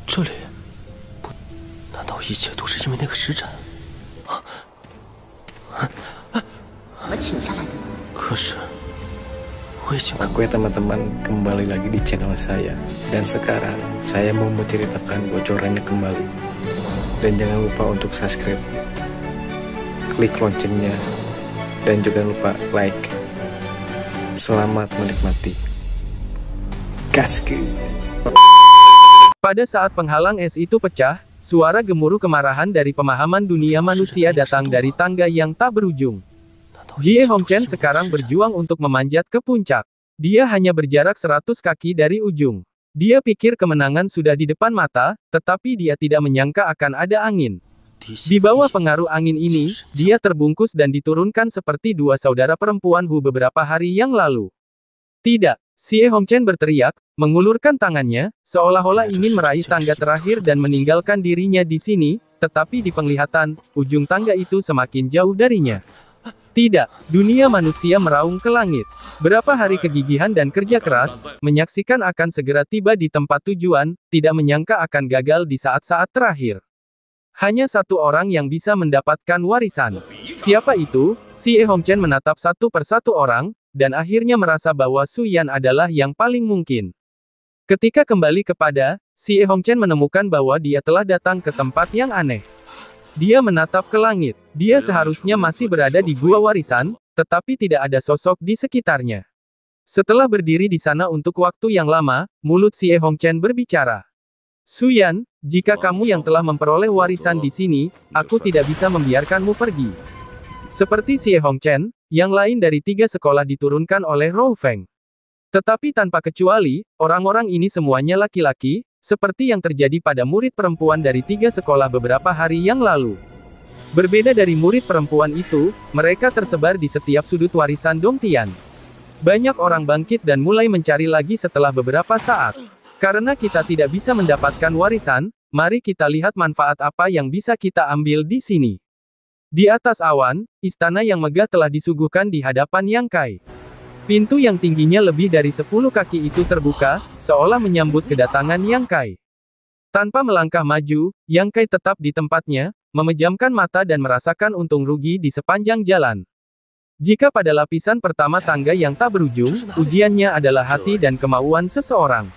这里不，难道一切都是因为那个石斩？怎么请下来的？可是我已经Oke teman-teman, kembali lagi di channel saya. Dan sekarang saya mau menceritakan bocorannya kembali. Dan jangan lupa untuk subscribe, klik loncengnya, dan juga lupa like. Selamat menikmati. Gaske. Pada saat penghalang es itu pecah, suara gemuruh kemarahan dari pemahaman dunia manusia datang dari tangga yang tak berujung. Jie Hongchen sekarang berjuang untuk memanjat ke puncak. Dia hanya berjarak 100 kaki dari ujung. Dia pikir kemenangan sudah di depan mata, tetapi dia tidak menyangka akan ada angin. Di bawah pengaruh angin ini, dia terbungkus dan diturunkan seperti dua saudara perempuan Hu beberapa hari yang lalu. Tidak, Jie Hongchen berteriak, mengulurkan tangannya, seolah-olah ingin meraih tangga terakhir dan meninggalkan dirinya di sini, tetapi di penglihatan, ujung tangga itu semakin jauh darinya. Tidak, dunia manusia meraung ke langit. Berapa hari kegigihan dan kerja keras, menyaksikan akan segera tiba di tempat tujuan, tidak menyangka akan gagal di saat-saat terakhir. Hanya satu orang yang bisa mendapatkan warisan. Siapa itu? Jie Hongchen menatap satu persatu orang, dan akhirnya merasa bahwa Su Yan adalah yang paling mungkin. Ketika kembali kepada, Jie Hongchen menemukan bahwa dia telah datang ke tempat yang aneh. Dia menatap ke langit. Dia seharusnya masih berada di gua warisan, tetapi tidak ada sosok di sekitarnya. Setelah berdiri di sana untuk waktu yang lama, mulut Jie Hongchen berbicara. Su Yan, jika kamu yang telah memperoleh warisan di sini, aku tidak bisa membiarkanmu pergi. Seperti Jie Hongchen, yang lain dari 3 sekolah diturunkan oleh Rou Feng. Tetapi tanpa kecuali, orang-orang ini semuanya laki-laki, seperti yang terjadi pada murid perempuan dari 3 sekolah beberapa hari yang lalu. Berbeda dari murid perempuan itu, mereka tersebar di setiap sudut warisan Dongtian. Banyak orang bangkit dan mulai mencari lagi setelah beberapa saat. Karena kita tidak bisa mendapatkan warisan, mari kita lihat manfaat apa yang bisa kita ambil di sini. Di atas awan, istana yang megah telah disuguhkan di hadapan Yang Kai. Pintu yang tingginya lebih dari 10 kaki itu terbuka, seolah menyambut kedatangan Yang Kai. Tanpa melangkah maju, Yang Kai tetap di tempatnya, memejamkan mata dan merasakan untung rugi di sepanjang jalan. Jika pada lapisan pertama tangga yang tak berujung, ujiannya adalah hati dan kemauan seseorang.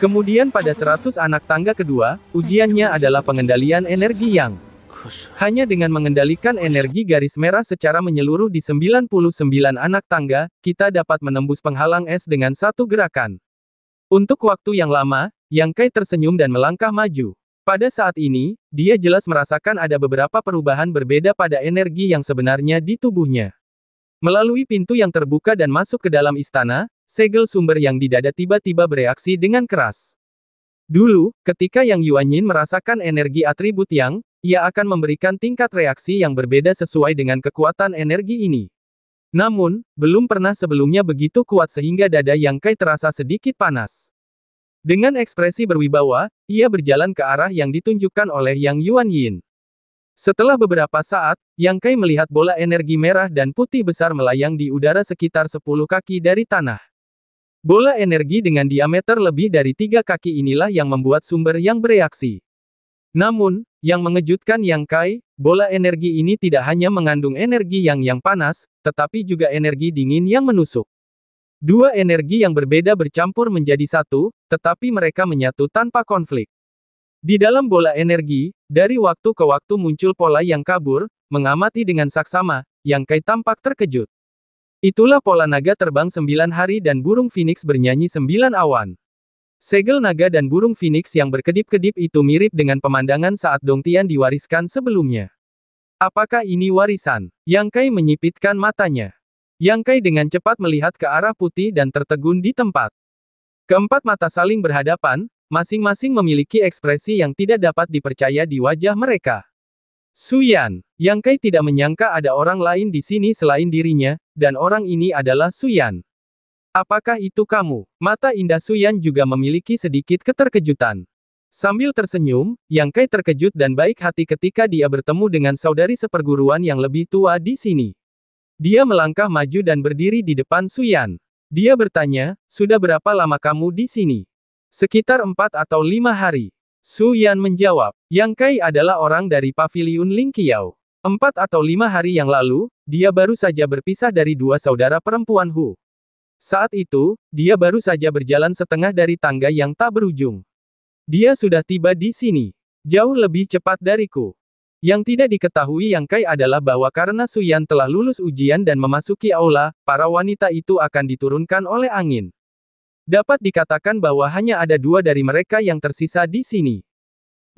Kemudian pada 100 anak tangga kedua, ujiannya adalah pengendalian energi yang. Hanya dengan mengendalikan energi garis merah secara menyeluruh di 99 anak tangga, kita dapat menembus penghalang es dengan satu gerakan. Untuk waktu yang lama, Yang Kai tersenyum dan melangkah maju. Pada saat ini, dia jelas merasakan ada beberapa perubahan berbeda pada energi yang sebenarnya di tubuhnya. Melalui pintu yang terbuka dan masuk ke dalam istana, segel sumber yang di dada tiba-tiba bereaksi dengan keras. Dulu, ketika Yang Yuanyin merasakan energi atribut Yang, ia akan memberikan tingkat reaksi yang berbeda sesuai dengan kekuatan energi ini. Namun, belum pernah sebelumnya begitu kuat sehingga dada Yang Kai terasa sedikit panas. Dengan ekspresi berwibawa, ia berjalan ke arah yang ditunjukkan oleh Yang Yuanyin. Setelah beberapa saat, Yang Kai melihat bola energi merah dan putih besar melayang di udara sekitar 10 kaki dari tanah. Bola energi dengan diameter lebih dari 3 kaki inilah yang membuat sumber yang bereaksi. Namun, yang mengejutkan Yang Kai, bola energi ini tidak hanya mengandung energi yang panas, tetapi juga energi dingin yang menusuk. Dua energi yang berbeda bercampur menjadi satu, tetapi mereka menyatu tanpa konflik. Di dalam bola energi, dari waktu ke waktu muncul pola yang kabur, mengamati dengan saksama, Yang Kai tampak terkejut. Itulah pola naga terbang 9 hari dan burung phoenix bernyanyi 9 awan. Segel naga dan burung phoenix yang berkedip-kedip itu mirip dengan pemandangan saat Dongtian diwariskan sebelumnya. Apakah ini warisan? Yang Kai menyipitkan matanya. Yang Kai dengan cepat melihat ke arah putih dan tertegun di tempat. Keempat mata saling berhadapan, masing-masing memiliki ekspresi yang tidak dapat dipercaya di wajah mereka. Su Yan. Yang Kai tidak menyangka ada orang lain di sini selain dirinya, dan orang ini adalah Su Yan. Apakah itu kamu? Mata indah Su Yan juga memiliki sedikit keterkejutan. Sambil tersenyum, Yang Kai terkejut dan baik hati ketika dia bertemu dengan saudari seperguruan yang lebih tua di sini. Dia melangkah maju dan berdiri di depan Su Yan. Dia bertanya, sudah berapa lama kamu di sini? Sekitar 4 atau 5 hari. Su Yan menjawab, Yang Kai adalah orang dari paviliun Ling Qiao. 4 atau 5 hari yang lalu, dia baru saja berpisah dari dua saudara perempuan Hu. Saat itu, dia baru saja berjalan setengah dari tangga yang tak berujung. Dia sudah tiba di sini. Jauh lebih cepat dariku. Yang tidak diketahui Yang Kai adalah bahwa karena Su Yan telah lulus ujian dan memasuki aula, para wanita itu akan diturunkan oleh angin. Dapat dikatakan bahwa hanya ada 2 dari mereka yang tersisa di sini.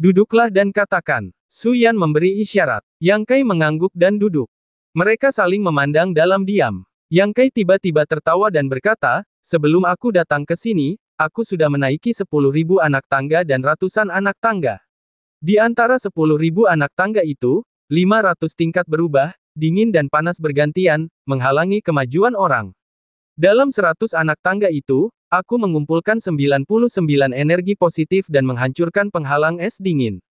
Duduklah dan katakan. Su Yan memberi isyarat. Yang Kai mengangguk dan duduk. Mereka saling memandang dalam diam. Yang Kai tiba-tiba tertawa dan berkata, sebelum aku datang ke sini, aku sudah menaiki 10.000 anak tangga dan ratusan anak tangga. Di antara 10.000 anak tangga itu, 500 tingkat berubah, dingin dan panas bergantian, menghalangi kemajuan orang. Dalam 100 anak tangga itu, aku mengumpulkan 99 energi positif dan menghancurkan penghalang es dingin.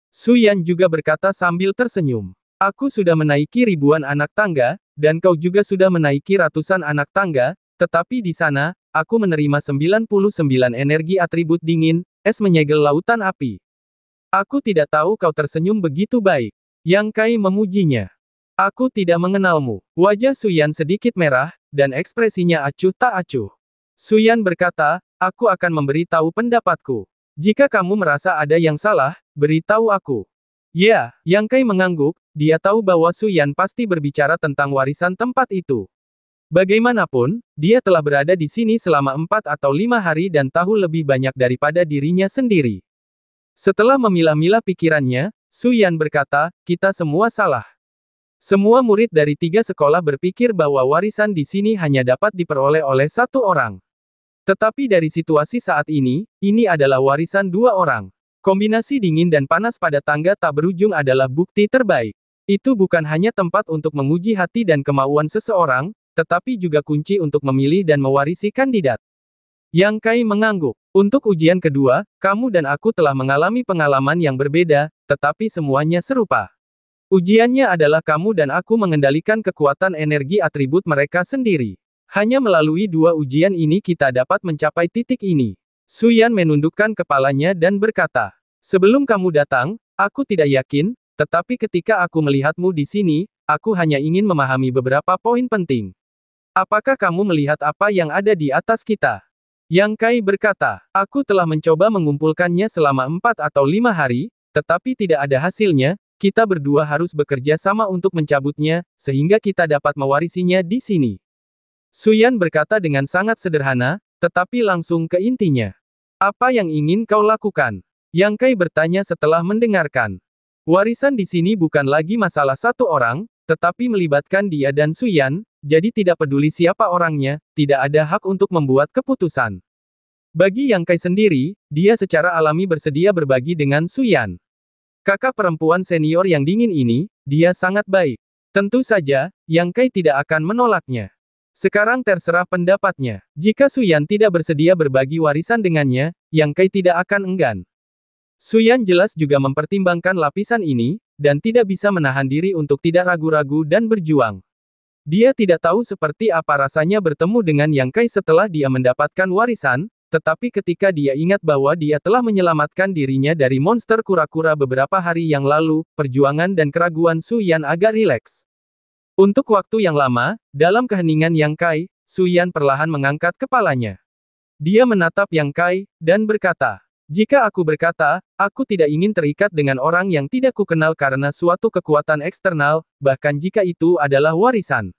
Su Yan juga berkata sambil tersenyum. Aku sudah menaiki ribuan anak tangga, dan kau juga sudah menaiki ratusan anak tangga, tetapi di sana, aku menerima 99 energi atribut dingin, es menyegel lautan api. Aku tidak tahu kau tersenyum begitu baik. Yang Kai memujinya. Aku tidak mengenalmu. Wajah Su Yan sedikit merah, dan ekspresinya acuh tak acuh. Su Yan berkata, aku akan memberitahu pendapatku. Jika kamu merasa ada yang salah, beritahu aku. Ya, Yang Kai mengangguk, dia tahu bahwa Su Yan pasti berbicara tentang warisan tempat itu. Bagaimanapun, dia telah berada di sini selama 4 atau 5 hari dan tahu lebih banyak daripada dirinya sendiri. Setelah memilah-milah pikirannya, Su Yan berkata, kita semua salah. Semua murid dari 3 sekolah berpikir bahwa warisan di sini hanya dapat diperoleh oleh 1 orang. Tetapi dari situasi saat ini adalah warisan 2 orang. Kombinasi dingin dan panas pada tangga tak berujung adalah bukti terbaik. Itu bukan hanya tempat untuk menguji hati dan kemauan seseorang, tetapi juga kunci untuk memilih dan mewarisi kandidat. Yang Kai mengangguk. Untuk ujian kedua, kamu dan aku telah mengalami pengalaman yang berbeda, tetapi semuanya serupa. Ujiannya adalah kamu dan aku mengendalikan kekuatan energi atribut mereka sendiri. Hanya melalui 2 ujian ini kita dapat mencapai titik ini. Su Yan menundukkan kepalanya dan berkata, sebelum kamu datang, aku tidak yakin, tetapi ketika aku melihatmu di sini, aku hanya ingin memahami beberapa poin penting. Apakah kamu melihat apa yang ada di atas kita? Yang Kai berkata, aku telah mencoba mengumpulkannya selama 4 atau 5 hari, tetapi tidak ada hasilnya, kita berdua harus bekerja sama untuk mencabutnya, sehingga kita dapat mewarisinya di sini. Su Yan berkata dengan sangat sederhana, tetapi langsung ke intinya. Apa yang ingin kau lakukan? Yang Kai bertanya setelah mendengarkan. Warisan di sini bukan lagi masalah 1 orang, tetapi melibatkan dia dan Su Yan, jadi tidak peduli siapa orangnya, tidak ada hak untuk membuat keputusan. Bagi Yang Kai sendiri, dia secara alami bersedia berbagi dengan Su Yan. Kakak perempuan senior yang dingin ini, dia sangat baik. Tentu saja, Yang Kai tidak akan menolaknya. Sekarang terserah pendapatnya. Jika Su Yan tidak bersedia berbagi warisan dengannya, Yang Kai tidak akan enggan. Su Yan jelas juga mempertimbangkan lapisan ini, dan tidak bisa menahan diri untuk tidak ragu-ragu dan berjuang. Dia tidak tahu seperti apa rasanya bertemu dengan Yang Kai setelah dia mendapatkan warisan, tetapi ketika dia ingat bahwa dia telah menyelamatkan dirinya dari monster kura-kura beberapa hari yang lalu, perjuangan dan keraguan Su Yan agak rileks. Untuk waktu yang lama, dalam keheningan Yang Kai, Su Yan perlahan mengangkat kepalanya. Dia menatap Yang Kai, dan berkata, jika aku berkata, aku tidak ingin terikat dengan orang yang tidak kukenal karena suatu kekuatan eksternal, bahkan jika itu adalah warisan.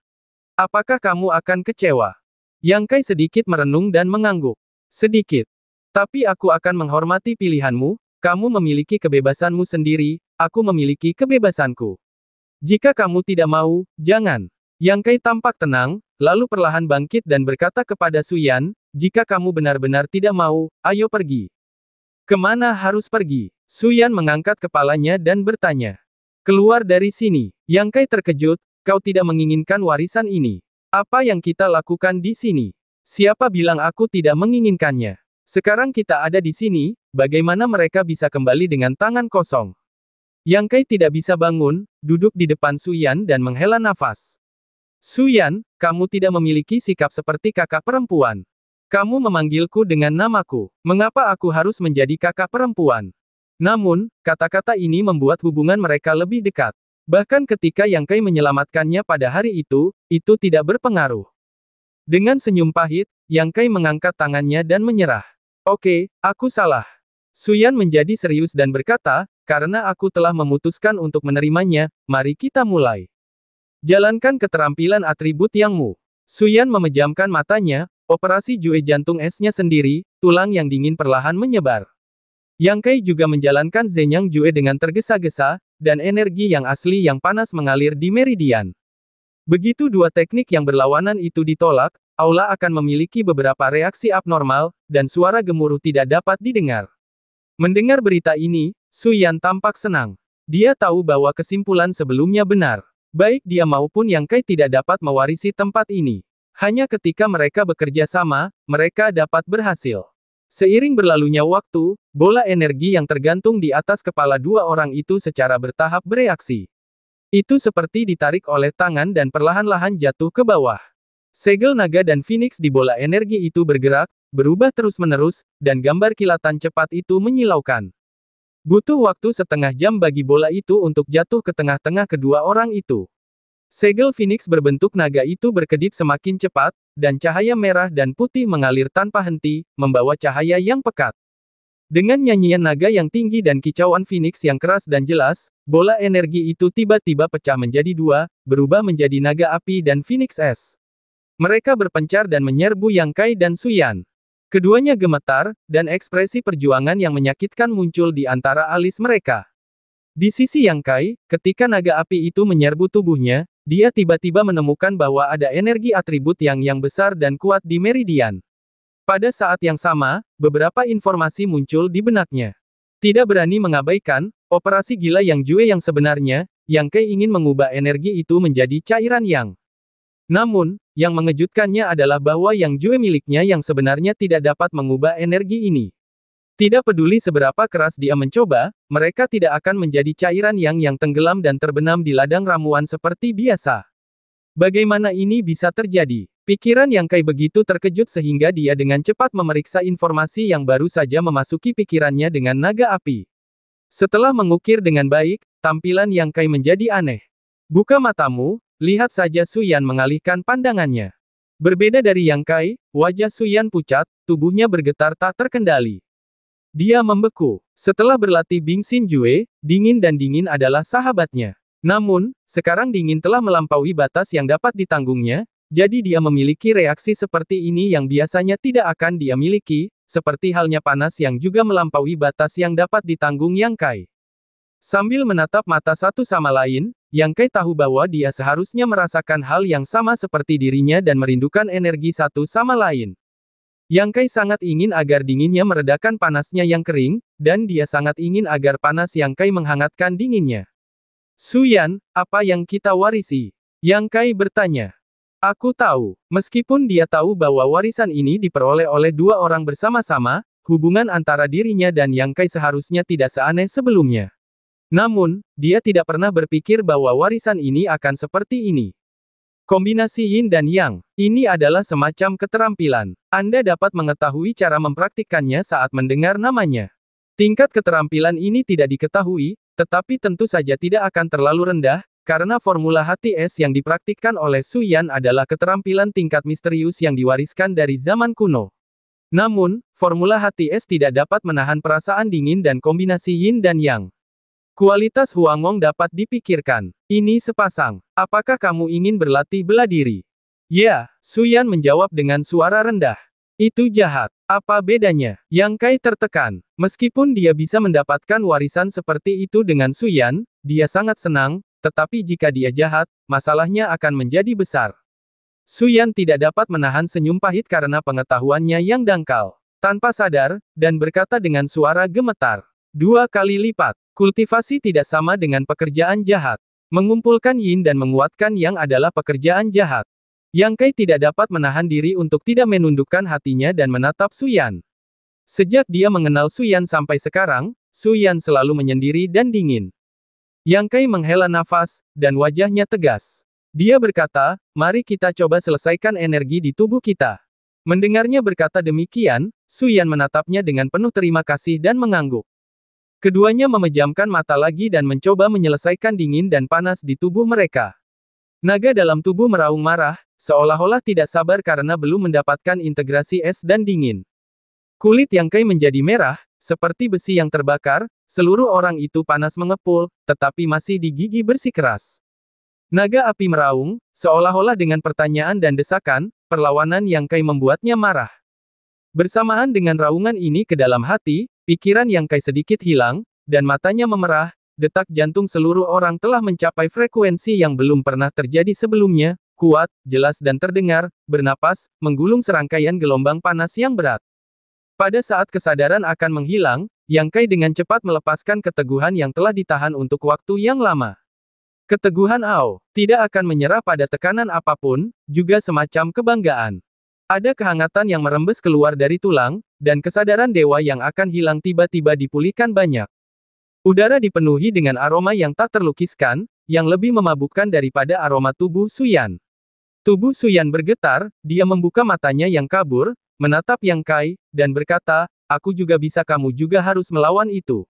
Apakah kamu akan kecewa? Yang Kai sedikit merenung dan mengangguk. Sedikit. Tapi aku akan menghormati pilihanmu, kamu memiliki kebebasanmu sendiri, aku memiliki kebebasanku. Jika kamu tidak mau, jangan. Yang Kai tampak tenang, lalu perlahan bangkit dan berkata kepada Su Yan, jika kamu benar-benar tidak mau, ayo pergi. Kemana harus pergi? Su Yan mengangkat kepalanya dan bertanya. Keluar dari sini. Yang Kai terkejut, kau tidak menginginkan warisan ini. Apa yang kita lakukan di sini? Siapa bilang aku tidak menginginkannya? Sekarang kita ada di sini, bagaimana mereka bisa kembali dengan tangan kosong? Yang Kai tidak bisa bangun, duduk di depan Su Yan dan menghela nafas. Su Yan, kamu tidak memiliki sikap seperti kakak perempuan. Kamu memanggilku dengan namaku. Mengapa aku harus menjadi kakak perempuan? Namun, kata-kata ini membuat hubungan mereka lebih dekat. Bahkan ketika Yang Kai menyelamatkannya pada hari itu tidak berpengaruh. Dengan senyum pahit, Yang Kai mengangkat tangannya dan menyerah. Oke, aku salah. Suyan menjadi serius dan berkata, karena aku telah memutuskan untuk menerimanya, mari kita mulai. Jalankan keterampilan atribut Yangmu. Suyan memejamkan matanya, operasi Jue jantung esnya sendiri, tulang yang dingin perlahan menyebar. Yang Kai juga menjalankan Zenyang Jue dengan tergesa-gesa, dan energi yang asli yang panas mengalir di meridian. Begitu dua teknik yang berlawanan itu ditolak, aula akan memiliki beberapa reaksi abnormal, dan suara gemuruh tidak dapat didengar. Mendengar berita ini, Suyan tampak senang. Dia tahu bahwa kesimpulan sebelumnya benar. Baik dia maupun Yang Kai tidak dapat mewarisi tempat ini. Hanya ketika mereka bekerja sama, mereka dapat berhasil. Seiring berlalunya waktu, bola energi yang tergantung di atas kepala dua orang itu secara bertahap bereaksi. Itu seperti ditarik oleh tangan dan perlahan-lahan jatuh ke bawah. Segel naga dan Phoenix di bola energi itu bergerak, berubah terus-menerus, dan gambar kilatan cepat itu menyilaukan. Butuh waktu setengah jam bagi bola itu untuk jatuh ke tengah-tengah kedua orang itu. Segel Phoenix berbentuk naga itu berkedip semakin cepat, dan cahaya merah dan putih mengalir tanpa henti, membawa cahaya yang pekat. Dengan nyanyian naga yang tinggi dan kicauan Phoenix yang keras dan jelas, bola energi itu tiba-tiba pecah menjadi dua, berubah menjadi naga api dan Phoenix es. Mereka berpencar dan menyerbu Yang Kai dan Suyan. Keduanya gemetar, dan ekspresi perjuangan yang menyakitkan muncul di antara alis mereka. Di sisi Yang Kai, ketika naga api itu menyerbu tubuhnya, dia tiba-tiba menemukan bahwa ada energi atribut yang besar dan kuat di meridian. Pada saat yang sama, beberapa informasi muncul di benaknya. Tidak berani mengabaikan operasi gila Yang Jue yang sebenarnya, Yang Kai ingin mengubah energi itu menjadi cairan yang. Namun, yang mengejutkannya adalah bahwa Yang Jue miliknya yang sebenarnya tidak dapat mengubah energi ini. Tidak peduli seberapa keras dia mencoba, mereka tidak akan menjadi cairan yang tenggelam dan terbenam di ladang ramuan seperti biasa. Bagaimana ini bisa terjadi? Pikiran Yang Kai begitu terkejut sehingga dia dengan cepat memeriksa informasi yang baru saja memasuki pikirannya dengan naga api. Setelah mengukir dengan baik, tampilan Yang Kai menjadi aneh. Buka matamu, lihat saja. Suyan mengalihkan pandangannya. Berbeda dari Yang Kai, wajah Suyan pucat, tubuhnya bergetar tak terkendali. Dia membeku. Setelah berlatih Bingxin Jue, dingin dan dingin adalah sahabatnya. Namun, sekarang dingin telah melampaui batas yang dapat ditanggungnya, jadi dia memiliki reaksi seperti ini yang biasanya tidak akan dia miliki, seperti halnya panas yang juga melampaui batas yang dapat ditanggung Yang Kai. Sambil menatap mata satu sama lain, Yang Kai tahu bahwa dia seharusnya merasakan hal yang sama seperti dirinya dan merindukan energi satu sama lain. Yang Kai sangat ingin agar dinginnya meredakan panasnya yang kering, dan dia sangat ingin agar panas Yang Kai menghangatkan dinginnya. Suyan, apa yang kita warisi? Yang Kai bertanya. Aku tahu, meskipun dia tahu bahwa warisan ini diperoleh oleh dua orang bersama-sama, hubungan antara dirinya dan Yang Kai seharusnya tidak seaneh sebelumnya. Namun, dia tidak pernah berpikir bahwa warisan ini akan seperti ini. Kombinasi Yin dan Yang, ini adalah semacam keterampilan. Anda dapat mengetahui cara mempraktikkannya saat mendengar namanya. Tingkat keterampilan ini tidak diketahui, tetapi tentu saja tidak akan terlalu rendah, karena formula hati es yang dipraktikkan oleh Suyan adalah keterampilan tingkat misterius yang diwariskan dari zaman kuno. Namun, formula hati es tidak dapat menahan perasaan dingin dan kombinasi Yin dan Yang. Kualitas Huangong dapat dipikirkan. Ini sepasang. Apakah kamu ingin berlatih bela diri? Ya, Suyan menjawab dengan suara rendah. Itu jahat. Apa bedanya? Yang Kai tertekan. Meskipun dia bisa mendapatkan warisan seperti itu dengan Suyan, dia sangat senang, tetapi jika dia jahat, masalahnya akan menjadi besar. Suyan tidak dapat menahan senyum pahit karena pengetahuannya yang dangkal. Tanpa sadar, dan berkata dengan suara gemetar. 2 kali lipat. Kultivasi tidak sama dengan pekerjaan jahat. Mengumpulkan Yin dan menguatkan Yang adalah pekerjaan jahat. Yang Kai tidak dapat menahan diri untuk tidak menundukkan hatinya dan menatap Suyan. Sejak dia mengenal Suyan sampai sekarang, Suyan selalu menyendiri dan dingin. Yang Kai menghela nafas, dan wajahnya tegas. Dia berkata, mari kita coba selesaikan energi di tubuh kita. Mendengarnya berkata demikian, Suyan menatapnya dengan penuh terima kasih dan mengangguk. Keduanya memejamkan mata lagi dan mencoba menyelesaikan dingin dan panas di tubuh mereka. Naga dalam tubuh meraung marah, seolah-olah tidak sabar karena belum mendapatkan integrasi es dan dingin. Kulit Yang Kai menjadi merah, seperti besi yang terbakar, seluruh orang itu panas mengepul, tetapi masih digigit bersikeras. Naga api meraung, seolah-olah dengan pertanyaan dan desakan, perlawanan Yang Kai membuatnya marah. Bersamaan dengan raungan ini ke dalam hati, pikiran Yang Kai sedikit hilang, dan matanya memerah, detak jantung seluruh orang telah mencapai frekuensi yang belum pernah terjadi sebelumnya, kuat, jelas dan terdengar, bernapas, menggulung serangkaian gelombang panas yang berat. Pada saat kesadaran akan menghilang, Yang Kai dengan cepat melepaskan keteguhan yang telah ditahan untuk waktu yang lama. Keteguhan Ao, tidak akan menyerah pada tekanan apapun, juga semacam kebanggaan. Ada kehangatan yang merembes keluar dari tulang, dan kesadaran dewa yang akan hilang tiba-tiba dipulihkan banyak. Udara dipenuhi dengan aroma yang tak terlukiskan, yang lebih memabukkan daripada aroma tubuh Suyan. Tubuh Suyan bergetar, dia membuka matanya yang kabur, menatap Yang Kai, dan berkata, aku juga bisa, kamu juga harus melawan itu.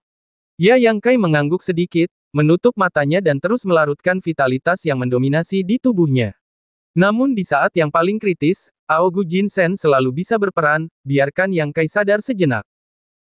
Ya, Yang Kai mengangguk sedikit, menutup matanya dan terus melarutkan vitalitas yang mendominasi di tubuhnya. Namun di saat yang paling kritis, Aogu Jinsen selalu bisa berperan, biarkan Yang Kai sadar sejenak.